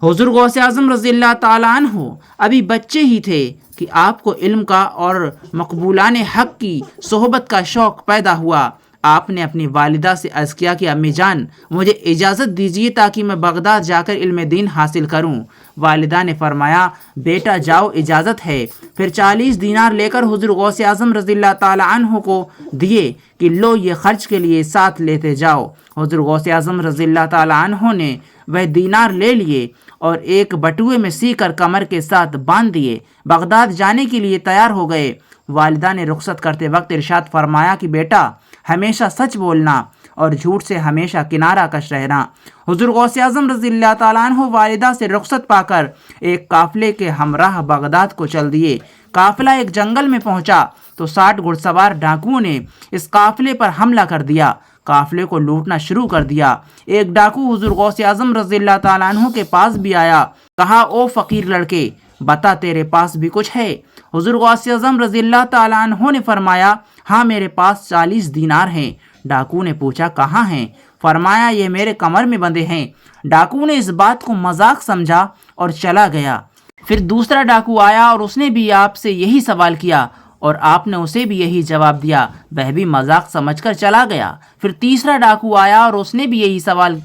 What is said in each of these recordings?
حضور غوث اعظم رضی اللہ تعالیٰ عنہ ابھی بچے ہی تھے کہ آپ کو علم کا اور مقبولان حق کی صحبت کا شوق پیدا ہوا۔ آپ نے اپنی والدہ سے عرض کیا کہ امی جان، مجھے اجازت دیجیے تاکہ میں بغداد جا کر علم دین حاصل کروں۔ والدہ نے فرمایا بیٹا جاؤ، اجازت ہے۔ پھر 40 دینار لے کر حضور غوث اعظم رضی اللہ تعالیٰ عنہ کو دیے کہ لو یہ خرچ کے لیے ساتھ لیتے جاؤ۔ حضور غوث اعظم رضی اللہ تعالیٰ عنہ نے وہ دینار لے لیے اور ایک بٹوے میں سی کر کمر کے ساتھ باندھ دیے، بغداد جانے کے لیے تیار ہو گئے۔ والدہ نے رخصت کرتے وقت ارشاد فرمایا کہ بیٹا ہمیشہ سچ بولنا اور جھوٹ سے ہمیشہ کنارہ کش رہنا۔ حضور غوث اعظم رضی اللہ تعالیٰ عنہ والدہ سے رخصت پا کر ایک قافلے کے ہمراہ بغداد کو چل دیے۔ قافلہ ایک جنگل میں پہنچا تو 60 گھڑ سوار ڈاکوؤں نے اس قافلے پر حملہ کر دیا، قافلے کو لوٹنا شروع کر دیا۔ ایک ڈاکو حضور غوث اعظم رضی اللہ تعالیٰ عنہ کے پاس بھی آیا، کہا او فقیر لڑکے بتا تیرے پاس بھی کچھ ہے؟ حضور غوث اعظم رضی اللہ تعالیٰ عنہ نے فرمایا ہاں میرے پاس 40 دینار ہیں۔ ڈاکو نے پوچھا کہاں ہیں؟ فرمایا یہ میرے کمر میں بندھے ہیں۔ ڈاکو نے اس بات کو مذاق سمجھا اور چلا گیا۔ پھر دوسرا ڈاکو آیا اور اس نے بھی آپ سے یہی سوال کیا اور آپ نے اسے بھی یہی جواب دیا، وہ بھی مذاق سمجھ کر چلا گیا۔ پھر تیسرا ڈاکو آیا اور اس نے بھی یہی سوال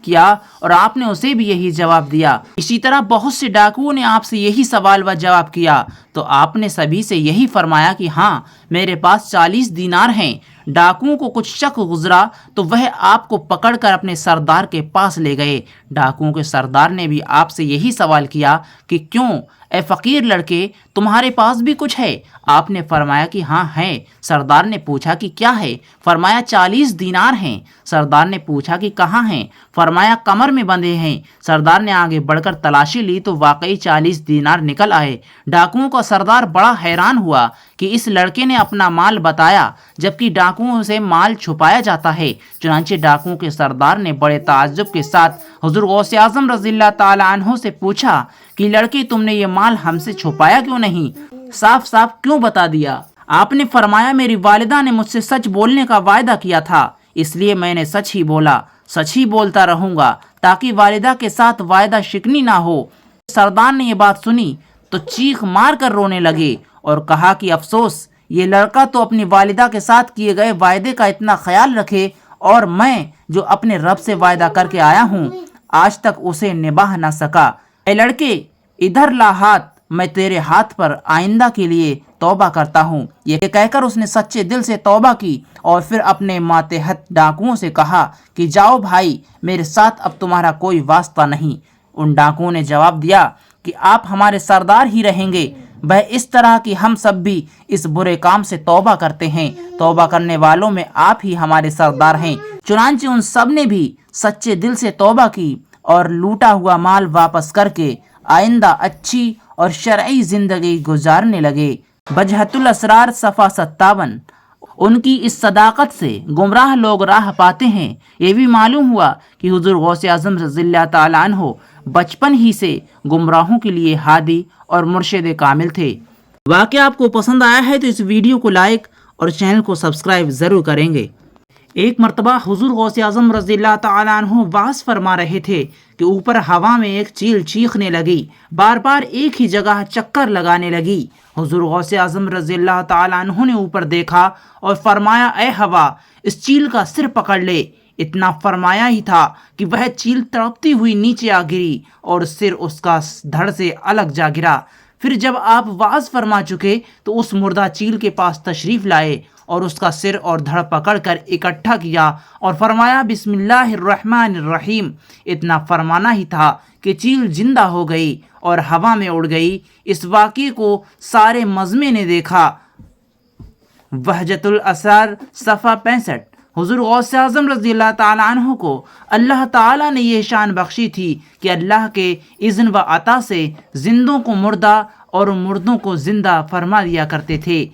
کیا اور آپ نے اسے بھی یہی جواب دیا۔ اسی طرح بہت سے ڈاکوؤں نے آپ سے یہی سوال و جواب کیا تو آپ نے سبھی سے یہی فرمایا کہ ہاں میرے پاس 40 دینار ہیں۔ ڈاکوؤں کو کچھ شک گزرا تو وہ آپ کو پکڑ کر اپنے سردار کے پاس لے گئے۔ ڈاکوؤں کے سردار نے بھی آپ سے یہی سوال کیا کہ کیوں اے فقیر لڑکے تمہارے پاس بھی کچھ ہے؟ آپ نے فرمایا کہ ہاں ہے۔ سردار نے پوچھا کہ کیا ہے؟ فرمایا 40 دینار ہیں۔ سردار نے پوچھا کہ کہاں ہیں؟ فرمایا کمر میں بندھے ہیں۔ سردار نے آگے بڑھ کر تلاشی لی تو واقعی 40 دینار نکل آئے۔ ڈاکوؤں کا سردار بڑا حیران ہوا کہ اس لڑکے نے اپنا مال بتایا جبکہ ڈاکوؤں سے مال چھپایا جاتا ہے۔ چنانچہ ڈاکوؤں کے سردار نے بڑے تعجب کے ساتھ حضور غوث اعظم رضی اللہ تعالیٰ عنہ سے پوچھا کہ لڑکے تم نے یہ مال ہم سے چھپایا کیوں نہیں؟ صاف صاف کیوں بتا دیا؟ آپ نے فرمایا میری والدہ نے مجھ سے سچ بولنے کا وعدہ کیا تھا، اس لیے میں نے سچ ہی بولا، سچ ہی بولتا رہوں گا تاکہ والدہ کے ساتھ وعدہ شکنی نہ ہو۔ سردار نے یہ بات سنی تو چیخ مار کر رونے لگے اور کہا کہ افسوس یہ لڑکا تو اپنی والدہ کے ساتھ کیے گئے وعدے کا اتنا خیال رکھے اور میں جو اپنے رب سے وعدہ کر کے آیا ہوں آج تک اسے نبھا نہ سکا۔ اے لڑکے ادھر لا ہاتھ، میں تیرے ہاتھ پر آئندہ کے لیے توبہ کرتا ہوں۔ یہ کہہ کر اس نے سچے دل سے توبہ کی اور پھر اپنے ماتحت ڈاکوؤں سے کہا کہ جاؤ بھائی میرے ساتھ اب تمہارا کوئی واسطہ نہیں۔ ان ڈاکوؤں نے جواب دیا کہ آپ ہمارے سردار ہی رہیں گے، وہ اس طرح کہ ہم سب بھی اس برے کام سے توبہ کرتے ہیں، توبہ کرنے والوں میں آپ ہی ہمارے سردار ہیں۔ چنانچہ ان سب نے بھی سچے دل سے توبہ کی اور لوٹا ہوا مال واپس کر کے آئندہ اچھی اور شرعی زندگی گزارنے لگے۔ بجہت الاسرار صفحہ 57۔ ان کی اس صداقت سے گمراہ لوگ راہ پاتے ہیں۔ یہ بھی معلوم ہوا کہ حضور غوث اعظم رضی اللہ تعالیٰ عنہ بچپن ہی سے گمراہوں کے لیے ہادی اور مرشد کامل تھے۔ واقعہ آپ کو پسند آیا ہے تو اس ویڈیو کو لائک اور چینل کو سبسکرائب ضرور کریں گے۔ ایک مرتبہ حضور غوث اعظم رضی اللہ تعالیٰ عنہ وعظ فرما رہے تھے کہ اوپر ہوا میں ایک چیل چیخنے لگی، بار بار ایک ہی جگہ چکر لگانے لگی۔ حضور غوث اعظم رضی اللہ تعالیٰ عنہ نے اوپر دیکھا اور فرمایا اے ہوا اس چیل کا سر پکڑ لے۔ اتنا فرمایا ہی تھا کہ وہ چیل تڑپتی ہوئی نیچے آ گری اور سر اس کا دھڑ سے الگ جا گرا۔ پھر جب آپ وعظ فرما چکے تو اس مردہ چیل کے پاس تشریف لائے اور اس کا سر اور دھڑ پکڑ کر اکٹھا کیا اور فرمایا بسم اللہ الرحمن الرحیم۔ اتنا فرمانا ہی تھا کہ چیل زندہ ہو گئی اور ہوا میں اڑ گئی۔ اس واقعے کو سارے مجمع نے دیکھا۔ بہجت الاسرار صفحہ 65۔ حضور غوث اعظم رضی اللہ تعالیٰ عنہ کو اللہ تعالیٰ نے یہ شان بخشی تھی کہ اللہ کے اذن و عطا سے زندوں کو مردہ اور مردوں کو زندہ فرما دیا کرتے تھے۔